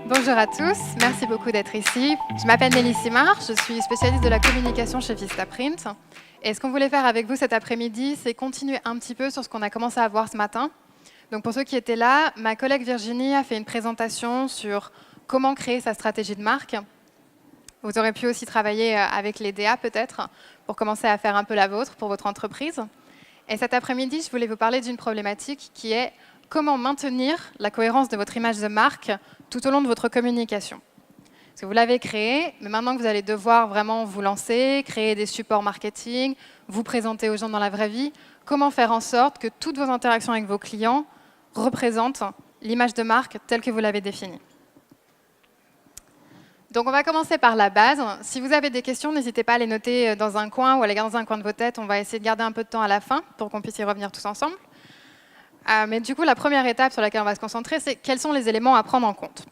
Bonjour à tous, merci beaucoup d'être ici. Je m'appelle Nelly Simard, je suis spécialiste de la communication chez Vistaprint. Et ce qu'on voulait faire avec vous cet après-midi, c'est continuer un petit peu sur ce qu'on a commencé à voir ce matin. Donc pour ceux qui étaient là, ma collègue Virginie a fait une présentation sur comment créer sa stratégie de marque. Vous aurez pu aussi travailler avec les DA peut-être, pour commencer à faire un peu la vôtre pour votre entreprise. Et cet après-midi, je voulais vous parler d'une problématique qui est comment maintenir la cohérence de votre image de marque tout au long de votre communication. Parce que vous l'avez créé, mais maintenant que vous allez devoir vraiment vous lancer, créer des supports marketing, vous présenter aux gens dans la vraie vie, comment faire en sorte que toutes vos interactions avec vos clients représentent l'image de marque telle que vous l'avez définie. Donc on va commencer par la base. Si vous avez des questions, n'hésitez pas à les noter dans un coin ou à les garder dans un coin de vos têtes. On va essayer de garder un peu de temps à la fin pour qu'on puisse y revenir tous ensemble. Mais du coup, la première étape sur laquelle on va se concentrer, c'est quels sont les éléments à prendre en compte.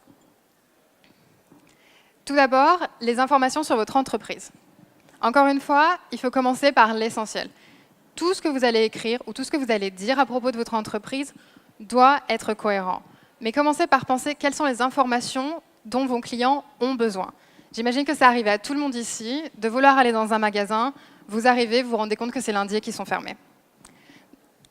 Tout d'abord, les informations sur votre entreprise. Encore une fois, il faut commencer par l'essentiel. Tout ce que vous allez écrire ou tout ce que vous allez dire à propos de votre entreprise doit être cohérent. Mais commencez par penser quelles sont les informations dont vos clients ont besoin. J'imagine que ça arrive à tout le monde ici, de vouloir aller dans un magasin, vous arrivez, vous vous rendez compte que c'est lundi et qu'ils sont fermés.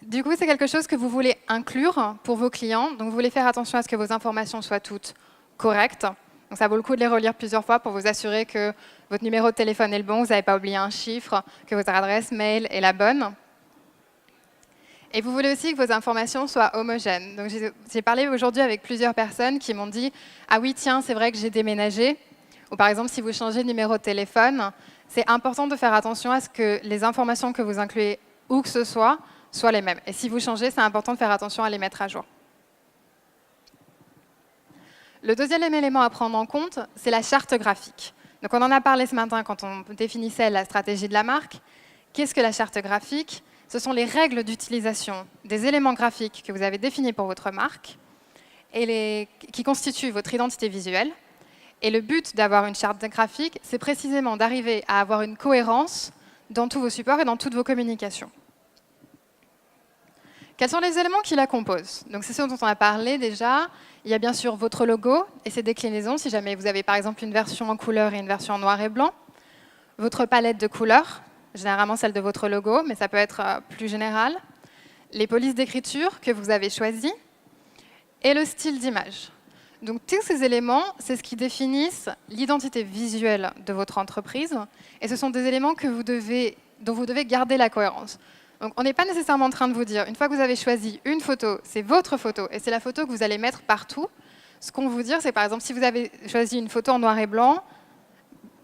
Du coup, c'est quelque chose que vous voulez inclure pour vos clients. Donc, vous voulez faire attention à ce que vos informations soient toutes correctes. Donc, ça vaut le coup de les relire plusieurs fois pour vous assurer que votre numéro de téléphone est le bon, vous n'avez pas oublié un chiffre, que votre adresse mail est la bonne. Et vous voulez aussi que vos informations soient homogènes. Donc, j'ai parlé aujourd'hui avec plusieurs personnes qui m'ont dit « Ah oui, tiens, c'est vrai que j'ai déménagé ». Ou par exemple, si vous changez de numéro de téléphone, c'est important de faire attention à ce que les informations que vous incluez où que ce soit soient les mêmes. Et si vous changez, c'est important de faire attention à les mettre à jour. Le deuxième élément à prendre en compte, c'est la charte graphique. Donc on en a parlé ce matin quand on définissait la stratégie de la marque. Qu'est-ce que la charte graphique ? Ce sont les règles d'utilisation des éléments graphiques que vous avez définis pour votre marque et qui constituent votre identité visuelle. Et le but d'avoir une charte graphique, c'est précisément d'arriver à avoir une cohérence dans tous vos supports et dans toutes vos communications. Quels sont les éléments qui la composent? Donc c'est ce dont on a parlé déjà. Il y a bien sûr votre logo et ses déclinaisons, si jamais vous avez par exemple une version en couleur et une version en noir et blanc. Votre palette de couleurs, généralement celle de votre logo, mais ça peut être plus général. Les polices d'écriture que vous avez choisies et le style d'image. Donc tous ces éléments, c'est ce qui définissent l'identité visuelle de votre entreprise et ce sont des éléments dont vous devez garder la cohérence. Donc on n'est pas nécessairement en train de vous dire, une fois que vous avez choisi une photo, c'est votre photo et c'est la photo que vous allez mettre partout. Ce qu'on veut vous dire, c'est par exemple, si vous avez choisi une photo en noir et blanc,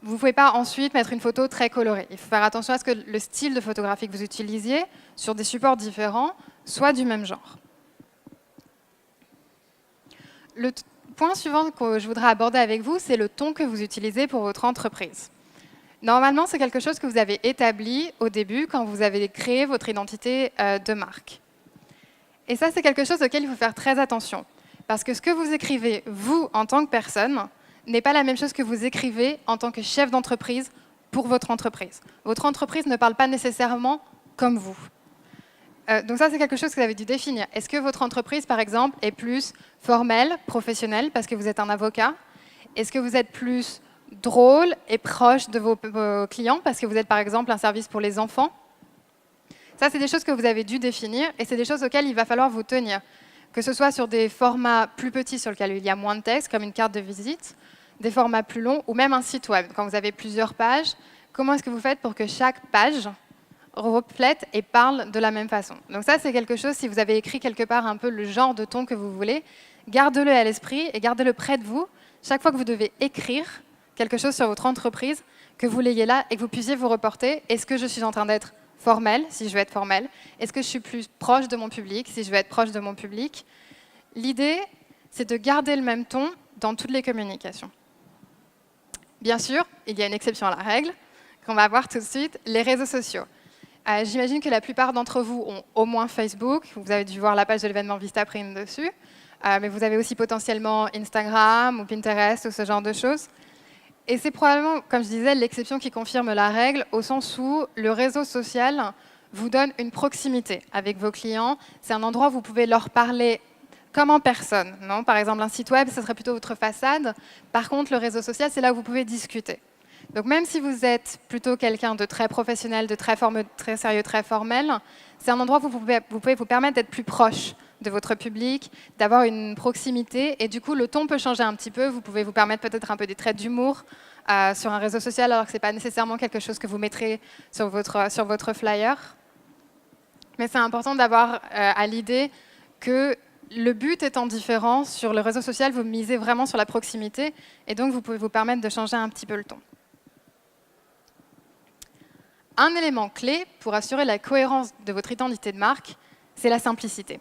vous ne pouvez pas ensuite mettre une photo très colorée. Il faut faire attention à ce que le style de photographie que vous utilisiez sur des supports différents soit du même genre. Le point suivant que je voudrais aborder avec vous, c'est le ton que vous utilisez pour votre entreprise. Normalement, c'est quelque chose que vous avez établi au début quand vous avez créé votre identité de marque. Et ça, c'est quelque chose auquel il faut faire très attention. Parce que ce que vous écrivez, vous, en tant que personne, n'est pas la même chose que vous écrivez en tant que chef d'entreprise pour votre entreprise. Votre entreprise ne parle pas nécessairement comme vous. Donc ça, c'est quelque chose que vous avez dû définir. Est-ce que votre entreprise, par exemple, est plus formelle, professionnelle, parce que vous êtes un avocat? Est-ce que vous êtes plus drôle et proche de vos clients, parce que vous êtes, par exemple, un service pour les enfants? Ça, c'est des choses que vous avez dû définir, et c'est des choses auxquelles il va falloir vous tenir. Que ce soit sur des formats plus petits sur lesquels il y a moins de texte, comme une carte de visite, des formats plus longs, ou même un site web. Quand vous avez plusieurs pages, comment est-ce que vous faites pour que chaque page reflète et parle de la même façon? Donc ça, c'est quelque chose, si vous avez écrit quelque part un peu le genre de ton que vous voulez, gardez-le à l'esprit et gardez-le près de vous. Chaque fois que vous devez écrire quelque chose sur votre entreprise, que vous l'ayez là et que vous puissiez vous reporter. Est-ce que je suis en train d'être formelle, si je veux être formelle? Est-ce que je suis plus proche de mon public, si je veux être proche de mon public? L'idée, c'est de garder le même ton dans toutes les communications. Bien sûr, il y a une exception à la règle, qu'on va voir tout de suite, les réseaux sociaux. J'imagine que la plupart d'entre vous ont au moins Facebook. Vous avez dû voir la page de l'événement Vistaprint dessus. Mais vous avez aussi potentiellement Instagram ou Pinterest ou ce genre de choses. Et c'est probablement, comme je disais, l'exception qui confirme la règle, au sens où le réseau social vous donne une proximité avec vos clients. C'est un endroit où vous pouvez leur parler comme en personne. Non, par exemple, un site web, ce serait plutôt votre façade. Par contre, le réseau social, c'est là où vous pouvez discuter. Donc même si vous êtes plutôt quelqu'un de très professionnel, de très sérieux, très formel, c'est un endroit où vous pouvez vous permettre d'être plus proche de votre public, d'avoir une proximité, et du coup, le ton peut changer un petit peu. Vous pouvez vous permettre peut-être un peu des traits d'humour sur un réseau social, alors que ce n'est pas nécessairement quelque chose que vous mettrez sur votre flyer. Mais c'est important d'avoir à l'idée que le but étant différent, sur le réseau social, vous misez vraiment sur la proximité, et donc vous pouvez vous permettre de changer un petit peu le ton. Un élément clé pour assurer la cohérence de votre identité de marque, c'est la simplicité.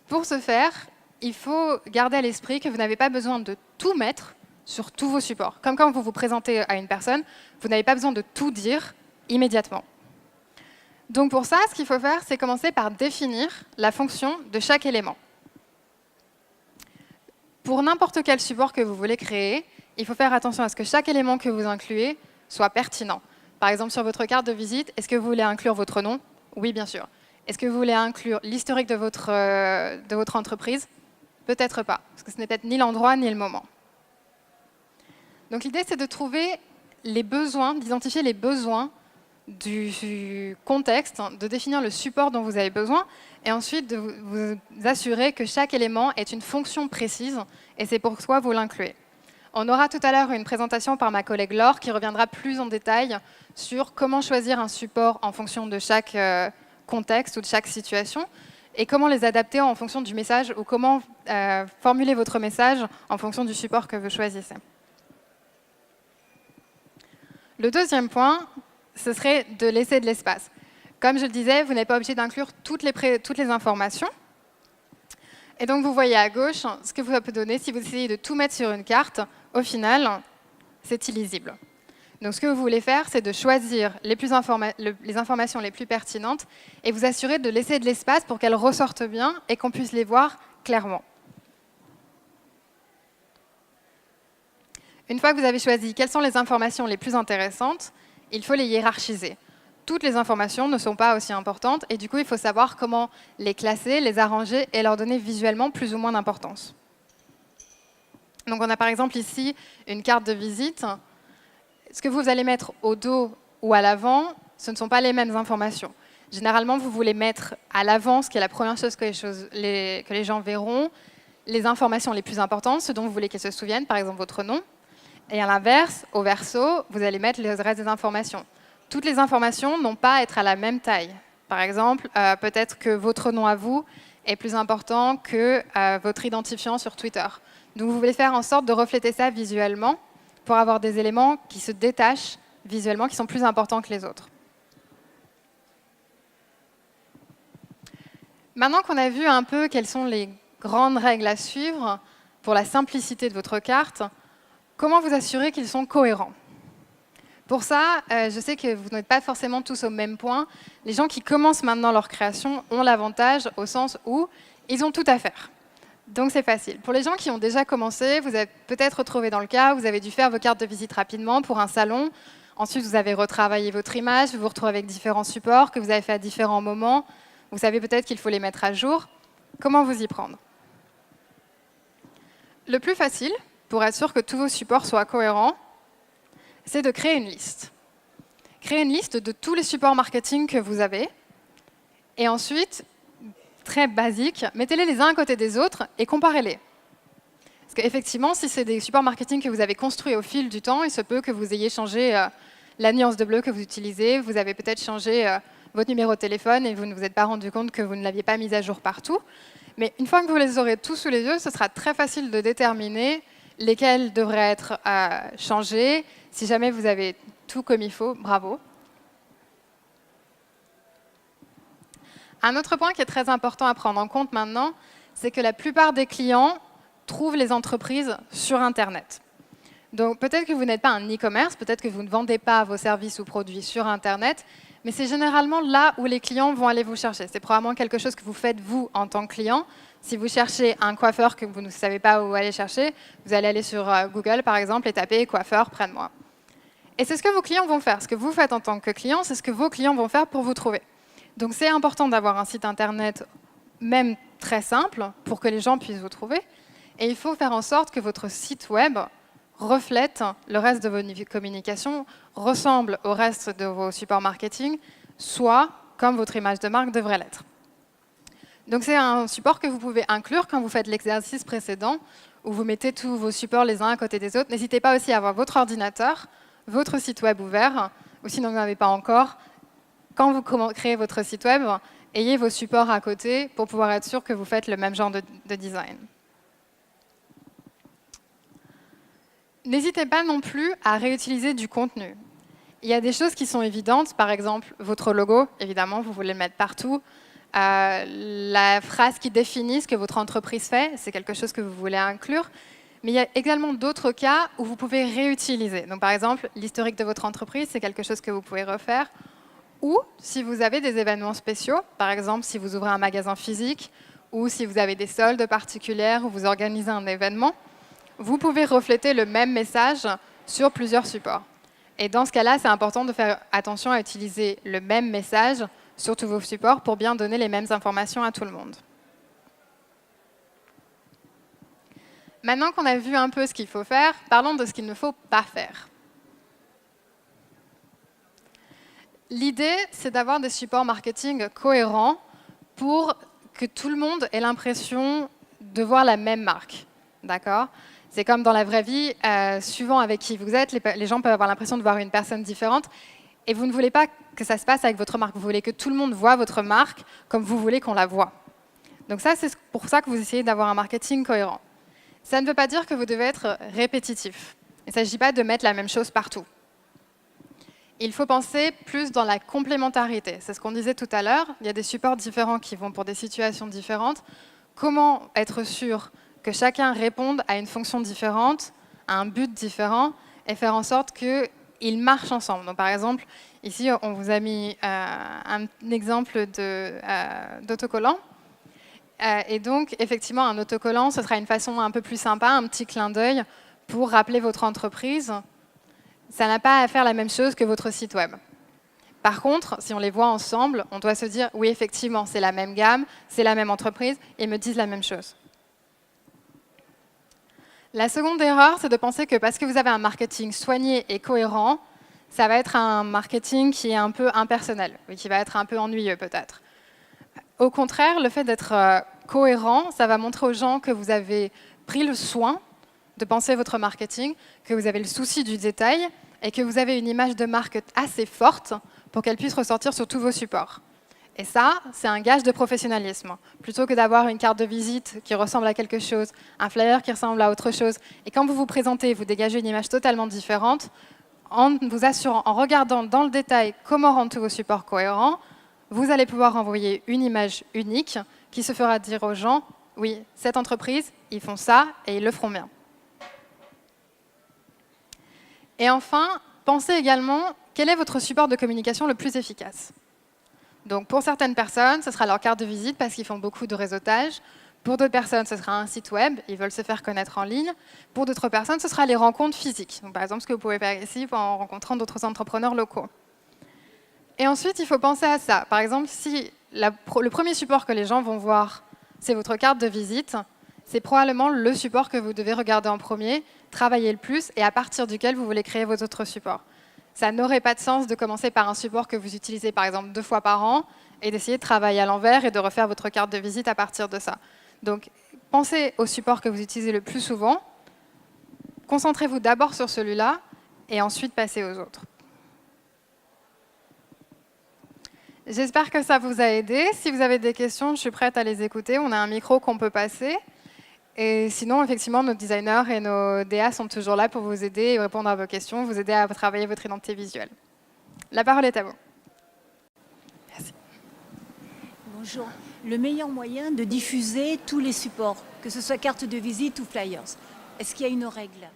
Pour ce faire, il faut garder à l'esprit que vous n'avez pas besoin de tout mettre sur tous vos supports. Comme quand vous vous présentez à une personne, vous n'avez pas besoin de tout dire immédiatement. Donc pour ça, ce qu'il faut faire, c'est commencer par définir la fonction de chaque élément. Pour n'importe quel support que vous voulez créer, il faut faire attention à ce que chaque élément que vous incluez soit pertinent. Par exemple, sur votre carte de visite, est-ce que vous voulez inclure votre nom? Oui, bien sûr. Est-ce que vous voulez inclure l'historique de votre entreprise? Peut-être pas, parce que ce n'est peut-être ni l'endroit ni le moment. Donc l'idée, c'est de trouver les besoins, d'identifier les besoins du contexte, de définir le support dont vous avez besoin, et ensuite de vous assurer que chaque élément est une fonction précise, et c'est pourquoi vous l'incluez. On aura tout à l'heure une présentation par ma collègue Laure qui reviendra plus en détail sur comment choisir un support en fonction de chaque contexte ou de chaque situation, et comment les adapter en fonction du message, ou comment formuler votre message en fonction du support que vous choisissez. Le deuxième point, ce serait de laisser de l'espace. Comme je le disais, vous n'êtes pas obligé d'inclure toutes les informations. Et donc, vous voyez à gauche ce que ça peut donner si vous essayez de tout mettre sur une carte. Au final, c'est illisible. Donc, ce que vous voulez faire, c'est de choisir les informations les plus pertinentes et vous assurer de laisser de l'espace pour qu'elles ressortent bien et qu'on puisse les voir clairement. Une fois que vous avez choisi quelles sont les informations les plus intéressantes, il faut les hiérarchiser. Toutes les informations ne sont pas aussi importantes et du coup, il faut savoir comment les classer, les arranger et leur donner visuellement plus ou moins d'importance. Donc on a par exemple ici une carte de visite. Ce que vous allez mettre au dos ou à l'avant, ce ne sont pas les mêmes informations. Généralement, vous voulez mettre à l'avant, ce qui est la première chose que les gens verront, les informations les plus importantes, ce dont vous voulez qu'ils se souviennent, par exemple votre nom. Et à l'inverse, au verso, vous allez mettre le reste des informations. Toutes les informations n'ont pas à être à la même taille. Par exemple, peut-être que votre nom à vous est plus important que votre identifiant sur Twitter. Donc vous voulez faire en sorte de refléter ça visuellement pour avoir des éléments qui se détachent visuellement, qui sont plus importants que les autres. Maintenant qu'on a vu un peu quelles sont les grandes règles à suivre pour la simplicité de votre carte, comment vous assurer qu'ils sont cohérents? Pour ça, je sais que vous n'êtes pas forcément tous au même point. Les gens qui commencent maintenant leur création ont l'avantage au sens où ils ont tout à faire. Donc c'est facile. Pour les gens qui ont déjà commencé, vous êtes peut-être retrouvé dans le cas où vous avez dû faire vos cartes de visite rapidement pour un salon. Ensuite, vous avez retravaillé votre image, vous vous retrouvez avec différents supports que vous avez fait à différents moments. Vous savez peut-être qu'il faut les mettre à jour. Comment vous y prendre? Le plus facile, pour être sûr que tous vos supports soient cohérents, c'est de créer une liste. Créer une liste de tous les supports marketing que vous avez. Et ensuite, très basique, mettez-les les uns à côté des autres et comparez-les. Parce qu'effectivement, si c'est des supports marketing que vous avez construits au fil du temps, il se peut que vous ayez changé la nuance de bleu que vous utilisez, vous avez peut-être changé votre numéro de téléphone et vous ne vous êtes pas rendu compte que vous ne l'aviez pas mis à jour partout. Mais une fois que vous les aurez tous sous les yeux, ce sera très facile de déterminer lesquels devraient être changés. Si jamais vous avez tout comme il faut, bravo. Un autre point qui est très important à prendre en compte maintenant, c'est que la plupart des clients trouvent les entreprises sur Internet. Donc peut-être que vous n'êtes pas un e-commerce, peut-être que vous ne vendez pas vos services ou produits sur Internet, mais c'est généralement là où les clients vont aller vous chercher. C'est probablement quelque chose que vous faites vous en tant que client. Si vous cherchez un coiffeur que vous ne savez pas où aller chercher, vous allez aller sur Google par exemple et taper « coiffeur près de moi ». Et c'est ce que vos clients vont faire. Ce que vous faites en tant que client, c'est ce que vos clients vont faire pour vous trouver. Donc c'est important d'avoir un site internet même très simple, pour que les gens puissent vous trouver. Et il faut faire en sorte que votre site web reflète le reste de vos communications, ressemble au reste de vos supports marketing, soit comme votre image de marque devrait l'être. Donc c'est un support que vous pouvez inclure quand vous faites l'exercice précédent, où vous mettez tous vos supports les uns à côté des autres. N'hésitez pas aussi à avoir votre ordinateur, votre site web ouvert, ou si vous n'en avez pas encore, quand vous créez votre site web, ayez vos supports à côté pour pouvoir être sûr que vous faites le même genre de design. N'hésitez pas non plus à réutiliser du contenu. Il y a des choses qui sont évidentes, par exemple votre logo, évidemment, vous voulez le mettre partout. La phrase qui définit ce que votre entreprise fait, c'est quelque chose que vous voulez inclure. Mais il y a également d'autres cas où vous pouvez réutiliser. Donc, par exemple, l'historique de votre entreprise, c'est quelque chose que vous pouvez refaire. Ou si vous avez des événements spéciaux, par exemple, si vous ouvrez un magasin physique ou si vous avez des soldes particulières ou vous organisez un événement, vous pouvez refléter le même message sur plusieurs supports. Et dans ce cas-là, c'est important de faire attention à utiliser le même message sur tous vos supports pour bien donner les mêmes informations à tout le monde. Maintenant qu'on a vu un peu ce qu'il faut faire, parlons de ce qu'il ne faut pas faire. L'idée, c'est d'avoir des supports marketing cohérents pour que tout le monde ait l'impression de voir la même marque. D'accord ? C'est comme dans la vraie vie, suivant avec qui vous êtes, les gens peuvent avoir l'impression de voir une personne différente. Et vous ne voulez pas que ça se passe avec votre marque. Vous voulez que tout le monde voit votre marque comme vous voulez qu'on la voit. Donc ça, c'est pour ça que vous essayez d'avoir un marketing cohérent. Ça ne veut pas dire que vous devez être répétitif. Il ne s'agit pas de mettre la même chose partout. Il faut penser plus dans la complémentarité. C'est ce qu'on disait tout à l'heure. Il y a des supports différents qui vont pour des situations différentes. Comment être sûr que chacun réponde à une fonction différente, à un but différent, et faire en sorte qu'ils marchent ensemble. Donc, par exemple, ici, on vous a mis un exemple d'autocollant. Et donc, effectivement, un autocollant, ce sera une façon un peu plus sympa, un petit clin d'œil pour rappeler votre entreprise. Ça n'a pas à faire la même chose que votre site web. Par contre, si on les voit ensemble, on doit se dire, oui, effectivement, c'est la même gamme, c'est la même entreprise, et ils me disent la même chose. La seconde erreur, c'est de penser que parce que vous avez un marketing soigné et cohérent, ça va être un marketing qui est un peu impersonnel, ou qui va être un peu ennuyeux peut-être. Au contraire, le fait d'être cohérent, ça va montrer aux gens que vous avez pris le soin de penser votre marketing, que vous avez le souci du détail et que vous avez une image de marque assez forte pour qu'elle puisse ressortir sur tous vos supports. Et ça, c'est un gage de professionnalisme. Plutôt que d'avoir une carte de visite qui ressemble à quelque chose, un flyer qui ressemble à autre chose, et quand vous vous présentez, vous dégagez une image totalement différente, en vous assurant, en regardant dans le détail comment rendre tous vos supports cohérents, vous allez pouvoir envoyer une image unique qui se fera dire aux gens, oui, cette entreprise, ils font ça et ils le feront bien. Et enfin, pensez également, quel est votre support de communication le plus efficace ? Donc pour certaines personnes, ce sera leur carte de visite parce qu'ils font beaucoup de réseautage. Pour d'autres personnes, ce sera un site web, ils veulent se faire connaître en ligne. Pour d'autres personnes, ce sera les rencontres physiques. Donc, par exemple, ce que vous pouvez faire ici en rencontrant d'autres entrepreneurs locaux. Et ensuite, il faut penser à ça. Par exemple, si le premier support que les gens vont voir, c'est votre carte de visite, c'est probablement le support que vous devez regarder en premier, travailler le plus, et à partir duquel vous voulez créer vos autres supports. Ça n'aurait pas de sens de commencer par un support que vous utilisez par exemple 2 fois par an et d'essayer de travailler à l'envers et de refaire votre carte de visite à partir de ça. Donc, pensez au support que vous utilisez le plus souvent, concentrez-vous d'abord sur celui-là et ensuite passez aux autres. J'espère que ça vous a aidé. Si vous avez des questions, je suis prête à les écouter. On a un micro qu'on peut passer. Et sinon, effectivement, nos designers et nos DA sont toujours là pour vous aider et répondre à vos questions, vous aider à travailler votre identité visuelle. La parole est à vous. Merci. Bonjour. Le meilleur moyen de diffuser tous les supports, que ce soit carte de visite ou flyers, est-ce qu'il y a une règle ?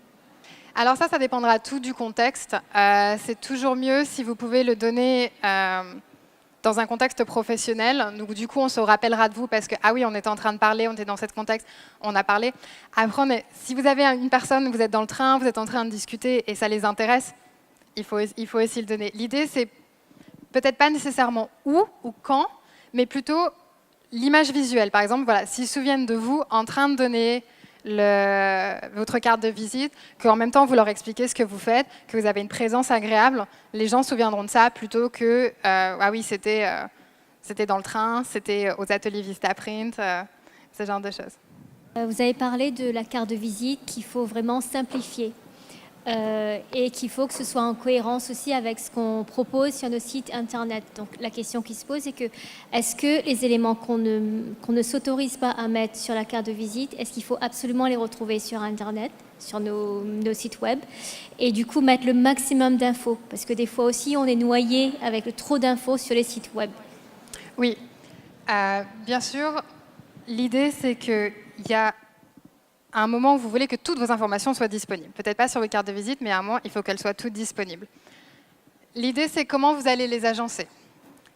Alors ça dépendra tout du contexte. C'est toujours mieux si vous pouvez le donner dans un contexte professionnel. Donc, du coup, on se rappellera de vous parce que, ah oui, on était en train de parler, on était dans ce contexte, on a parlé. Après, si vous avez une personne, vous êtes dans le train, vous êtes en train de discuter et ça les intéresse, il faut aussi le donner. L'idée, c'est peut-être pas nécessairement où ou quand, mais plutôt l'image visuelle, par exemple, voilà, s'ils se souviennent de vous en train de donner votre carte de visite, qu'en même temps vous leur expliquez ce que vous faites, que vous avez une présence agréable, les gens se souviendront de ça plutôt que ah oui, c'était dans le train, c'était aux ateliers Vistaprint, ce genre de choses. Vous avez parlé de la carte de visite qu'il faut vraiment simplifier et qu'il faut que ce soit en cohérence aussi avec ce qu'on propose sur nos sites internet. Donc la question qui se pose est que est-ce que les éléments qu'on ne s'autorise pas à mettre sur la carte de visite, est-ce qu'il faut absolument les retrouver sur internet, sur nos sites web, et du coup mettre le maximum d'infos, parce que des fois aussi on est noyé avec le trop d'infos sur les sites web. Oui, bien sûr, l'idée c'est qu'il y a un moment où vous voulez que toutes vos informations soient disponibles. Peut-être pas sur vos cartes de visite, mais à un moment, il faut qu'elles soient toutes disponibles. L'idée, c'est comment vous allez les agencer.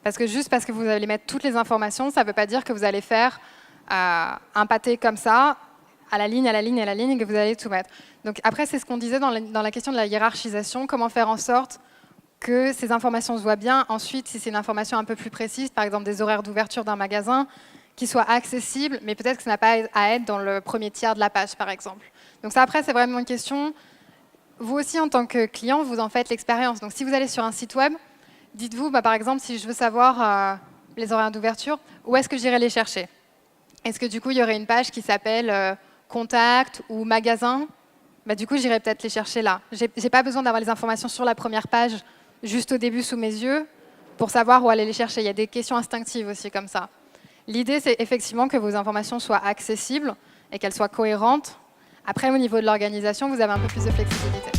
Parce que juste parce que vous allez mettre toutes les informations, ça ne veut pas dire que vous allez faire un pâté comme ça, à la ligne, à la ligne, à la ligne, et que vous allez tout mettre. Donc après, c'est ce qu'on disait dans la question de la hiérarchisation, comment faire en sorte que ces informations se voient bien. Ensuite, si c'est une information un peu plus précise, par exemple des horaires d'ouverture d'un magasin, qui soit accessible, mais peut-être que ça n'a pas à être dans le premier tiers de la page, par exemple. Donc ça, après, c'est vraiment une question. Vous aussi, en tant que client, vous en faites l'expérience. Donc si vous allez sur un site web, dites-vous, par exemple, si je veux savoir les horaires d'ouverture, où est-ce que j'irai les chercher? Est-ce que du coup, il y aurait une page qui s'appelle Contact ou Magasin? Du coup, j'irai peut-être les chercher là. Je n'ai pas besoin d'avoir les informations sur la première page, juste au début, sous mes yeux, pour savoir où aller les chercher. Il y a des questions instinctives aussi comme ça. L'idée, c'est effectivement que vos informations soient accessibles et qu'elles soient cohérentes. Après, au niveau de l'organisation, vous avez un peu plus de flexibilité.